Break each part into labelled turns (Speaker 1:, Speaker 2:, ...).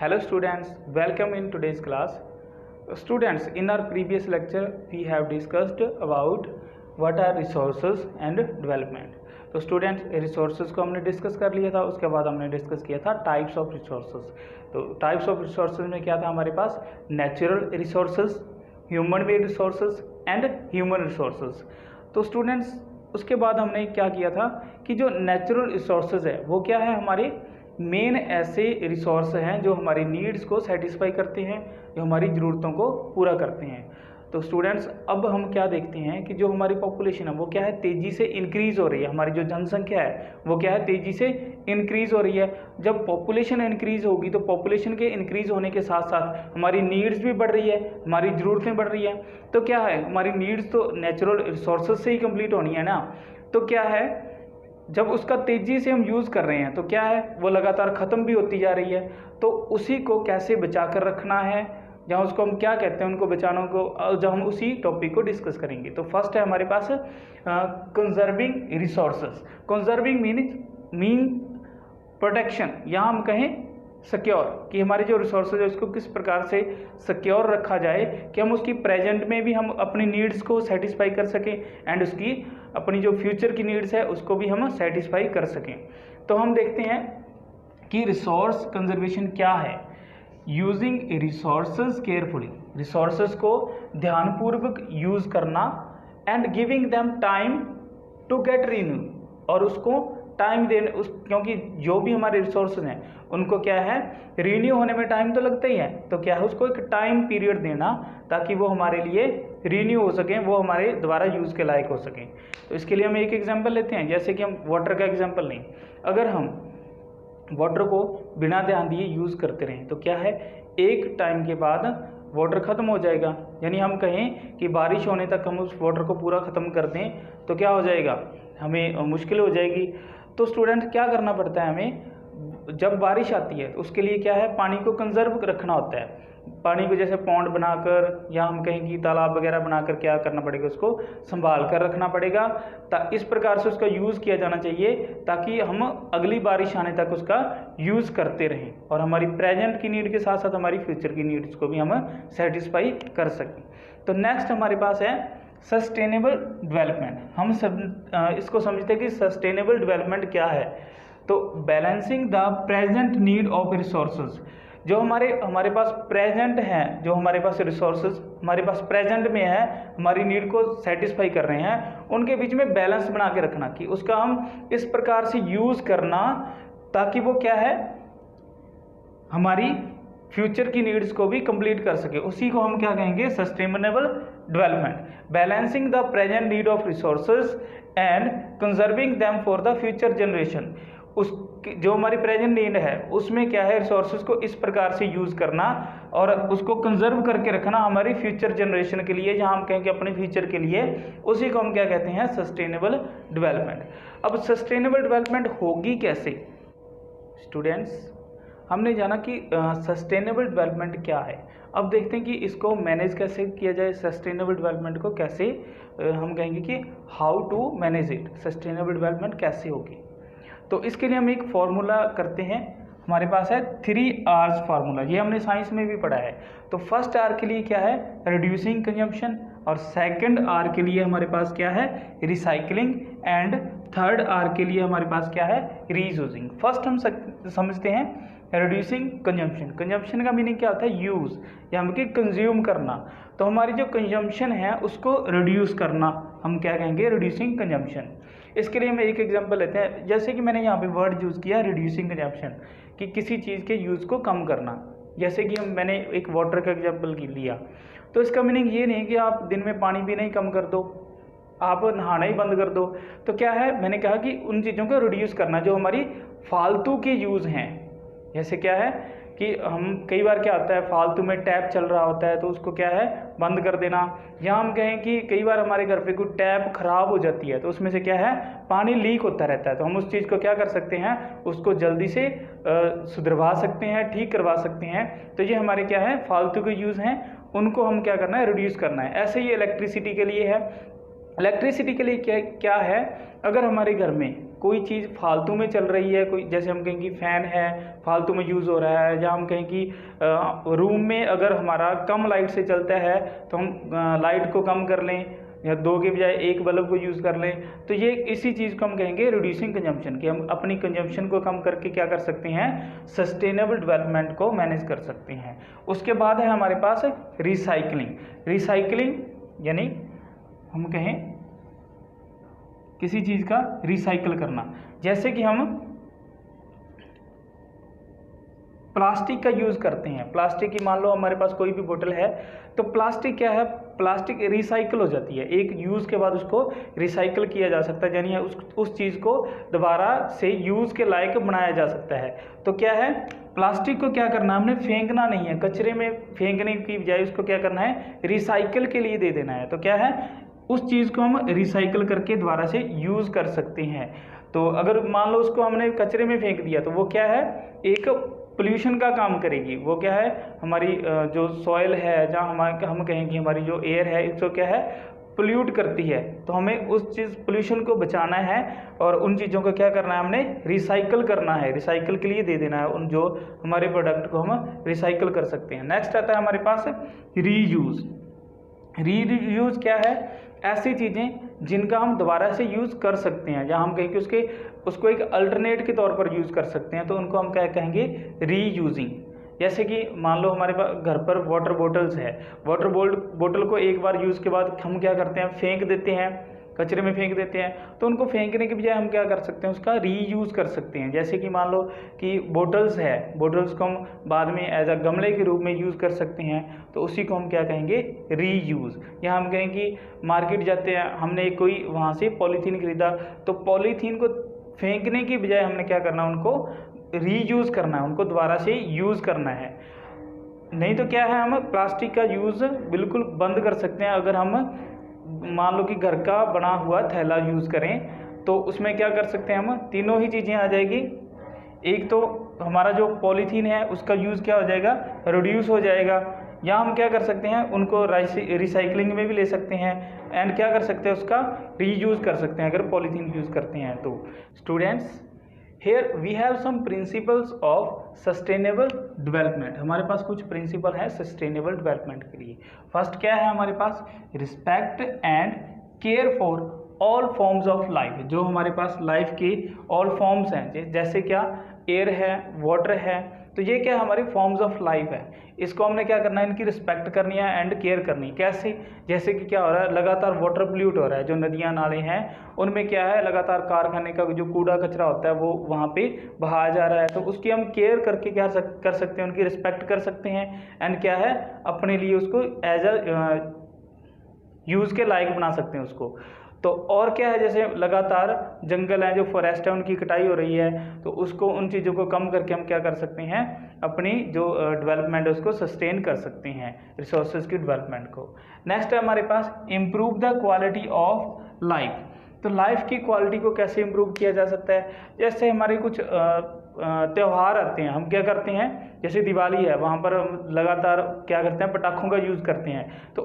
Speaker 1: Hello students, welcome in today's class. Students, in our previous lecture we have discussed about what are resources and development. तो students resources को हमने discuss कर लिया था, उसके बाद हमने डिस्कस किया था टाइप्स ऑफ रिसोर्सेज। तो टाइप्स ऑफ रिसोर्सेज में क्या था हमारे पास, natural resources, human made resources and human resources. तो स्टूडेंट्स उसके बाद हमने क्या किया था कि जो नेचुरल रिसोर्सेज है वो क्या है, हमारे मेन ऐसे रिसोर्स हैं जो हमारी नीड्स को सेटिस्फाई करते हैं, जो हमारी ज़रूरतों को पूरा करते हैं। तो स्टूडेंट्स अब हम क्या देखते हैं कि जो हमारी पॉपुलेशन है वो क्या है, तेज़ी से इंक्रीज़ हो रही है। हमारी जो जनसंख्या है वो क्या है, तेज़ी से इंक्रीज़ हो रही है। जब पॉपुलेशन इंक्रीज़ होगी तो पॉपुलेशन के इंक्रीज़ होने के साथ साथ हमारी नीड्स भी बढ़ रही है, हमारी ज़रूरतें बढ़ रही है। तो क्या है, हमारी नीड्स तो नेचुरल रिसोर्सेज से ही कंप्लीट होनी है ना। तो क्या है, जब उसका तेज़ी से हम यूज़ कर रहे हैं तो क्या है, वो लगातार ख़त्म भी होती जा रही है। तो उसी को कैसे बचा कर रखना है, जहाँ उसको हम क्या कहते हैं, उनको बचाने को, जब हम उसी टॉपिक को डिस्कस करेंगे। तो फर्स्ट है हमारे पास conserving resources. Conserving mean protection, यहाँ हम कहें सिक्योर, कि हमारे जो रिसोर्सेज है उसको किस प्रकार से सिक्योर रखा जाए कि हम उसकी प्रेजेंट में भी हम अपनी नीड्स को सेटिस्फाई कर सकें एंड उसकी अपनी जो फ्यूचर की नीड्स है उसको भी हम सेटिस्फाई कर सकें। तो हम देखते हैं कि रिसोर्स कंजर्वेशन क्या है। यूजिंग रिसोर्सेज केयरफुली, रिसोर्सेज को ध्यानपूर्वक यूज़ करना and giving them time to get renew, और उसको टाइम देने क्योंकि जो भी हमारे रिसोर्सेज हैं उनको क्या है, रिन्यू होने में टाइम तो लगता ही है। तो क्या है, उसको एक टाइम पीरियड देना ताकि वो हमारे लिए रिन्यू हो सकें, वो हमारे दोबारा यूज़ के लायक हो सकें। तो इसके लिए हम एक एग्जांपल लेते हैं, जैसे कि हम वाटर का एग्जांपल लें। अगर हम वाटर को बिना ध्यान दिए यूज़ करते रहें तो क्या है, एक टाइम के बाद वाटर ख़त्म हो जाएगा। यानी हम कहें कि बारिश होने तक हम उस वाटर को पूरा ख़त्म कर दें तो क्या हो जाएगा, हमें मुश्किल हो जाएगी। तो स्टूडेंट क्या करना पड़ता है हमें, जब बारिश आती है तो उसके लिए क्या है, पानी को कंजर्व रखना होता है। पानी को जैसे पौंड बनाकर या हम कहें कि तालाब वगैरह बनाकर क्या करना पड़ेगा, उसको संभाल कर रखना पड़ेगा। इस प्रकार से उसका यूज़ किया जाना चाहिए ताकि हम अगली बारिश आने तक उसका यूज़ करते रहें और हमारी प्रेजेंट की नीड के साथ साथ हमारी फ्यूचर की नीड्स को भी हम सेटिस्फाई कर सकें। तो नेक्स्ट हमारे पास है सस्टेनेबल डेवलपमेंट। हम सब इसको समझते हैं कि सस्टेनेबल डेवलपमेंट क्या है। तो balancing the present need of resources, जो हमारे पास प्रेजेंट हैं, जो हमारे पास रिसोर्सेज हमारे पास प्रेजेंट में है, हमारी नीड को सेटिस्फाई कर रहे हैं, उनके बीच में बैलेंस बना के रखना कि उसका हम इस प्रकार से यूज़ करना ताकि वो क्या है, हमारी फ्यूचर की नीड्स को भी कंप्लीट कर सके। उसी को हम क्या कहेंगे, sustainable development. Balancing the present need of resources and conserving them for the future generation. उस जो हमारी प्रेजेंट नीड है उसमें क्या है, रिसोर्सेज को इस प्रकार से यूज़ करना और उसको कंजर्व करके रखना हमारी फ्यूचर जनरेशन के लिए, जहाँ हम कहेंगे अपने फ्यूचर के लिए, उसी को हम क्या कहते हैं, सस्टेनेबल डेवलपमेंट। अब सस्टेनेबल डेवलपमेंट होगी कैसे स्टूडेंट्स, हमने जाना कि सस्टेनेबल डेवलपमेंट क्या है। अब देखते हैं कि इसको मैनेज कैसे किया जाए, सस्टेनेबल डेवलपमेंट को कैसे हम कहेंगे कि how to manage it, sustainable development कैसे होगी। तो इसके लिए हम एक फॉर्मूला करते हैं, हमारे पास है 3Rs फार्मूला, ये हमने साइंस में भी पढ़ा है। तो फर्स्ट आर के लिए क्या है, रिड्यूसिंग कंजम्पशन, और सेकंड आर के लिए हमारे पास क्या है, रिसाइकलिंग, एंड थर्ड आर के लिए हमारे पास क्या है, रीयूजिंग। फर्स्ट हम समझते हैं रिड्यूसिंग कंजम्पशन। कंजम्पशन का मीनिंग क्या होता है, यूज़, या हम कि कंज्यूम करना। तो हमारी जो कंजम्पशन है उसको रिड्यूस करना, हम क्या कहेंगे, रिड्यूसिंग कंजम्पशन। इसके लिए हम एक एग्जांपल लेते हैं, जैसे कि मैंने यहाँ पे वर्ड यूज़ किया रिड्यूसिंग कंजम्पशन, कि किसी चीज़ के यूज़ को कम करना। जैसे कि मैंने एक वाटर का एग्जांपल लिया, तो इसका मीनिंग ये नहीं कि आप दिन में पानी पीना ही कम कर दो, आप नहाना ही बंद कर दो। तो क्या है, मैंने कहा कि उन चीज़ों को रिड्यूस करना जो हमारी फालतू के यूज़ हैं। जैसे क्या है कि हम कई बार क्या होता है, फालतू में टैप चल रहा होता है तो उसको क्या है, बंद कर देना। या हम कहें कि कई बार हमारे घर पे कोई टैप खराब हो जाती है तो उसमें से क्या है, पानी लीक होता रहता है, तो हम उस चीज़ को क्या कर सकते हैं, उसको जल्दी से सुधरवा सकते हैं, ठीक करवा सकते हैं। तो ये हमारे क्या है, फालतू के यूज़ हैं, उनको हम क्या करना है, रिड्यूस करना है। ऐसे ही इलेक्ट्रिसिटी के लिए है। इलेक्ट्रिसिटी के लिए क्या है, अगर हमारे घर में कोई चीज़ फालतू में चल रही है, कोई जैसे हम कहें कि फ़ैन है फालतू में यूज़ हो रहा है, या हम कहें कि रूम में अगर हमारा कम लाइट से चलता है तो हम लाइट को कम कर लें या 2 के बजाय 1 बल्ब को यूज़ कर लें। तो ये इसी चीज़ को हम कहेंगे रिड्यूसिंग कंजम्पशन, कि हम अपनी कंजम्पशन को कम करके क्या कर सकते हैं, सस्टेनेबल डेवलपमेंट को मैनेज कर सकते हैं। उसके बाद है हमारे पास रिसाइकलिंग। रिसाइकलिंग यानी हम कहें किसी चीज़ का रिसाइकल करना, जैसे कि हम प्लास्टिक का यूज़ करते हैं। प्लास्टिक की मान लो हमारे पास कोई भी बोतल है, तो प्लास्टिक क्या है, प्लास्टिक रिसाइकल हो जाती है, एक यूज़ के बाद उसको रिसाइकल किया जा सकता है, यानी उस चीज़ को दोबारा से यूज़ के लायक बनाया जा सकता है। तो क्या है, प्लास्टिक को क्या करना है, हमने फेंकना नहीं है, कचरे में फेंकने की बजाय उसको क्या करना है, रिसाइकल के लिए दे देना है। तो क्या है, उस चीज़ को हम रिसाइकल करके दोबारा से यूज़ कर सकते हैं। तो अगर मान लो उसको हमने कचरे में फेंक दिया तो वो क्या है, एक पोल्यूशन का काम करेगी। वो क्या है, हमारी जो सॉइल है, जहाँ हम कहेंगे हमारी जो एयर है, इसको क्या है, पोल्यूट करती है। तो हमें उस चीज़ पोल्यूशन को बचाना है और उन चीज़ों को क्या करना है, हमने रिसाइकल करना है, रिसाइकल के लिए दे देना है उन जो हमारे प्रोडक्ट को हम रिसाइकल कर सकते हैं। नेक्स्ट आता है हमारे पास रीयूज़। रीयूज़ क्या है, ऐसी चीज़ें जिनका हम दोबारा से यूज़ कर सकते हैं, जहाँ हम कहें कि उसको एक अल्टरनेट के तौर पर यूज़ कर सकते हैं, तो उनको हम क्या कहेंगे, रीयूजिंग। जैसे कि मान लो हमारे पास घर पर वाटर बॉटल्स है, वाटर बोतल को एक बार यूज़ के बाद हम क्या करते हैं, फेंक देते हैं, कचरे में फेंक देते हैं। तो उनको फेंकने के बजाय हम क्या कर सकते हैं, उसका रीयूज़ कर सकते हैं। जैसे कि मान लो कि बोटल्स है, बोटल्स को हम बाद में एज अ गमले के रूप में यूज़ कर सकते हैं, तो उसी को हम क्या कहेंगे, रीयूज़। या हम कहें कि मार्केट जाते हैं, हमने कोई वहाँ से पॉलीथीन खरीदा, तो पॉलीथीन को फेंकने की बजाय हमने क्या करना, उनको रीयूज़ करना है, उनको दोबारा से यूज़ करना है। नहीं तो क्या है, हम प्लास्टिक का यूज़ बिल्कुल बंद कर सकते हैं। अगर हम मान लो कि घर का बना हुआ थैला यूज़ करें, तो उसमें क्या कर सकते हैं, हम तीनों ही चीज़ें आ जाएगी। एक तो हमारा जो पॉलीथीन है उसका यूज़ क्या हो जाएगा, रिड्यूस हो जाएगा। या हम क्या कर सकते हैं, उनको रिसाइकलिंग में भी ले सकते हैं, एंड क्या कर सकते हैं, उसका रीयूज़ कर सकते हैं अगर पॉलीथीन यूज़ करते हैं तो। Students, here we have some principles of sustainable development. हमारे पास कुछ प्रिंसिपल है सस्टेनेबल डेवलपमेंट के लिए। फर्स्ट क्या है हमारे पास, respect and care for all forms of life. जो हमारे पास लाइफ की ऑल फॉर्म्स हैं, जैसे क्या एयर है, वाटर है, तो ये क्या हमारी फॉर्म्स ऑफ लाइफ है, इसको हमने क्या करना है, इनकी रिस्पेक्ट करनी है एंड केयर करनी है। कैसे, जैसे कि क्या हो रहा है, लगातार वाटर पोल्यूट हो रहा है, जो नदियाँ नाले हैं उनमें क्या है, लगातार कारखाने का जो कूड़ा कचरा होता है वो वहाँ पे बहाया जा रहा है। तो उसकी हम केयर करके क्या कर सकते हैं, उनकी रिस्पेक्ट कर सकते हैं, एंड क्या है, अपने लिए उसको एज अ यूज़ के लायक बना सकते हैं उसको। तो और क्या है, जैसे लगातार जंगल हैं, जो फॉरेस्ट है, उनकी कटाई हो रही है, तो उसको, उन चीज़ों को कम करके हम क्या कर सकते हैं, अपनी जो डेवलपमेंट है उसको सस्टेन कर सकते हैं, रिसोर्सेज की डेवलपमेंट को। नेक्स्ट है हमारे पास improve the quality of life. तो लाइफ की क्वालिटी को कैसे इम्प्रूव किया जा सकता है, जैसे हमारे कुछ त्यौहार आते हैं, हम क्या करते हैं, जैसे दिवाली है, वहाँ पर हम लगातार क्या करते हैं, पटाखों का यूज़ करते हैं। तो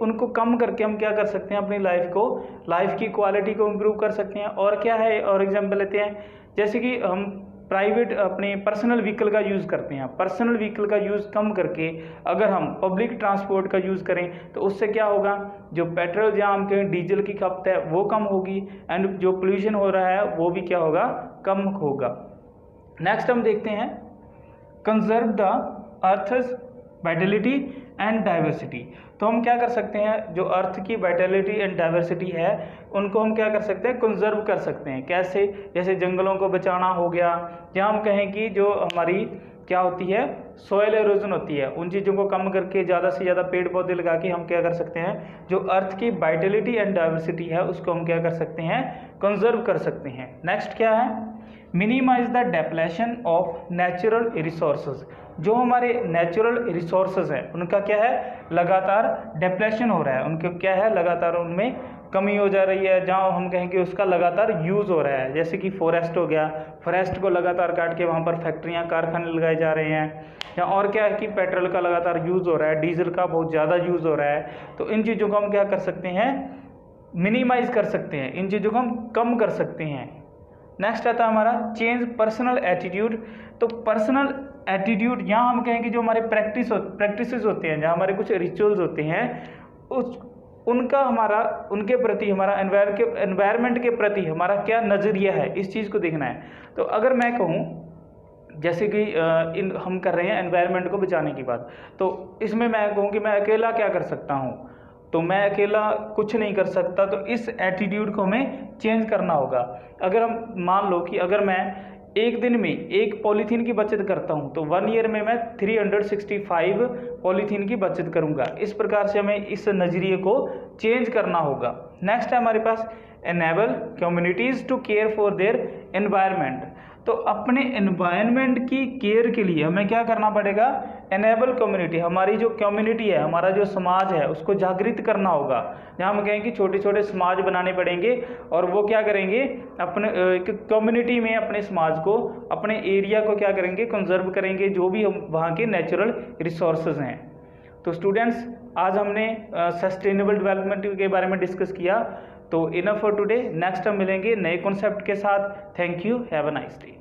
Speaker 1: उनको कम करके हम क्या कर सकते हैं, अपनी लाइफ की क्वालिटी को इम्प्रूव कर सकते हैं। और क्या है, और एग्जांपल लेते हैं, जैसे कि हम प्राइवेट अपने पर्सनल व्हीकल का यूज़ करते हैं, पर्सनल व्हीकल का यूज़ कम करके अगर हम पब्लिक ट्रांसपोर्ट का यूज़ करें, तो उससे क्या होगा, जो पेट्रोल या हम कहें डीजल की खपत है वो कम होगी, एंड जो पोल्यूशन हो रहा है वो भी क्या होगा, कम होगा। नेक्स्ट हम देखते हैं conserve the earth's vitality and diversity. तो हम क्या कर सकते हैं, जो अर्थ की वाइटलिटी एंड डाइवर्सिटी है उनको हम क्या कर सकते हैं, कंजर्व कर सकते हैं। कैसे, जैसे जंगलों को बचाना हो गया, या हम कहें कि जो हमारी क्या होती है, सॉइल एरोजन होती है, उन चीज़ों को कम करके ज़्यादा से ज़्यादा पेड़ पौधे लगा के हम क्या कर सकते हैं, जो अर्थ की वाइटलिटी एंड डाइवर्सिटी है उसको हम क्या कर सकते हैं, कंजर्व कर सकते हैं। नेक्स्ट क्या है, minimise the depletion of natural resources. जो हमारे नेचुरल रिसोर्सेज हैं उनका क्या है, लगातार डेप्लेशन हो रहा है, उनके क्या है, लगातार उनमें कमी हो जा रही है, जहाँ हम कहेंगे उसका लगातार यूज़ हो रहा है। जैसे कि फॉरेस्ट हो गया, फॉरेस्ट को लगातार काट के वहाँ पर फैक्ट्रियाँ, कारखाने लगाए जा रहे हैं। या और क्या है कि पेट्रोल का लगातार यूज़ हो रहा है, डीजल का बहुत ज़्यादा यूज़ हो रहा है। तो इन चीज़ों को हम क्या कर सकते हैं, मिनिमाइज़ कर सकते हैं, इन चीज़ों को हम कम कर सकते हैं। नेक्स्ट आता है हमारा चेंज पर्सनल एटीट्यूड। तो पर्सनल एटीट्यूड यहाँ हम कहेंगे जो हमारे प्रैक्टिसेस होते हैं, जहाँ हमारे कुछ रिचुअल्स होते हैं, उनके प्रति हमारा एनवायरनमेंट के प्रति हमारा क्या नज़रिया है, इस चीज़ को देखना है। तो अगर मैं कहूँ जैसे कि हम कर रहे हैं एनवायरनमेंट को बचाने की बात, तो इसमें मैं कहूँ कि मैं अकेला क्या कर सकता हूँ, तो मैं अकेला कुछ नहीं कर सकता। तो इस एटीट्यूड को हमें चेंज करना होगा। अगर हम मान लो कि अगर मैं एक दिन में एक पॉलीथीन की बचत करता हूं, तो 1 ईयर में मैं 365 पॉलीथीन की बचत करूंगा। इस प्रकार से हमें इस नज़रिए को चेंज करना होगा। नेक्स्ट है हमारे पास enable communities to care for their environment. तो अपने एनवायरनमेंट की केयर के लिए हमें क्या करना पड़ेगा, एनेबल कम्युनिटी, हमारी जो कम्युनिटी है, हमारा जो समाज है, उसको जागृत करना होगा। जहाँ हम कहें कि छोटे छोटे समाज बनाने पड़ेंगे और वो क्या करेंगे, अपने कम्युनिटी में अपने समाज को, अपने एरिया को क्या करेंगे, कंजर्व करेंगे, जो भी वहाँ के नेचुरल रिसोर्सेज हैं। तो स्टूडेंट्स आज हमने सस्टेनेबल डेवलपमेंट के बारे में डिस्कस किया। तो इनफ फॉर टुडे। नेक्स्ट हम मिलेंगे नए कॉन्सेप्ट के साथ। Thank you, have a nice day.